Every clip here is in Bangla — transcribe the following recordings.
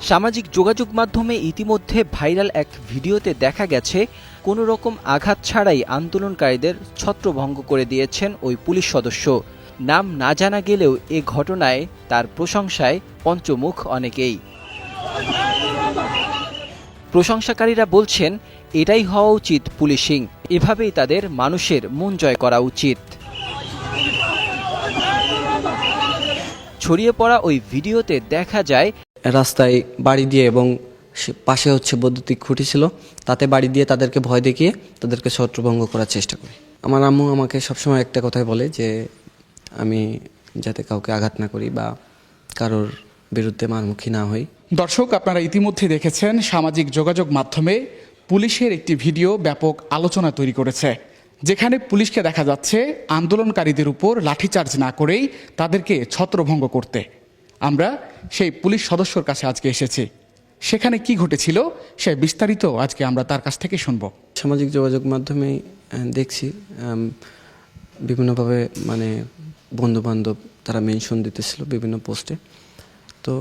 সামাজিক যোগাযোগ মাধ্যমে ইতিমধ্যে ভাইরাল এক ভিডিওতে দেখা গেছে কোনো রকম আঘাত ছাড়াই আন্দোলনকারীদের ছত্রভঙ্গ করে দিয়েছেন ওই পুলিশ সদস্য। নাম না জানা গেলেও এ ঘটনায় তার প্রশংসায় পঞ্চমুখ অনেকেই। প্রশংসাকারীরা বলছেন এটাই হওয়া উচিত পুলিশিং, এভাবেই তাদের মানুষের মন জয় করা উচিত। ছড়িয়ে পড়া ওই ভিডিওতে দেখা যায় রাস্তায় বাড়ি দিয়ে এবং পাশে হচ্ছে বৈদ্যুতিক খুঁটি ছিল, তাতে বাড়ি দিয়ে তাদেরকে ভয় দেখিয়ে তাদেরকে ছত্রভঙ্গ করার চেষ্টা করি। আমার আম্মু আমাকে সবসময় একটা কথাই বলে যে আমি যাতে কাউকে আঘাত না করি বা কারোর বিরুদ্ধে মারমুখী না হই। দর্শক, আপনারা ইতিমধ্যে দেখেছেন সামাজিক যোগাযোগ মাধ্যমে পুলিশের একটি ভিডিও ব্যাপক আলোচনা তৈরি করেছে, যেখানে পুলিশকে দেখা যাচ্ছে আন্দোলনকারীদের উপর লাঠিচার্জ না করেই তাদেরকে ছত্রভঙ্গ করতে। আমরা সেই পুলিশ সদস্যর কাছে আজকে এসেছি। সেখানে কি ঘটেছিল সে বিস্তারিত আজকে আমরা তার কাছ থেকে শুনব। সামাজিক যোগাযোগ মাধ্যমে দেখছি বিভিন্নভাবে বন্ধুবান্ধব তারা মেনশন দিতেছিল বিভিন্ন পোস্টে। তো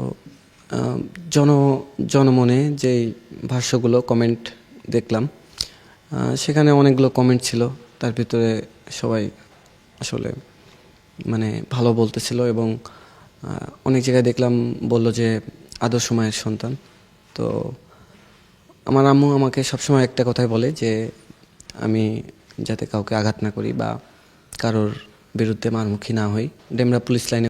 জনমনে যেই ভাষ্যগুলো কমেন্ট দেখলাম, সেখানে অনেকগুলো কমেন্ট ছিল। তার ভিতরে সবাই আসলে ভালো বলতেছিল এবং অনেক জায়গায় দেখলাম বলল যে আদর্শ মায়ের সন্তান। তো আমার আম্মু আমাকে সবসময় একটা কথাই বলে যে আমি যাতে কাউকে আঘাত না করি বা কারোর বিরুদ্ধে মারমুখী না হই। ডেমরা পুলিশ লাইনে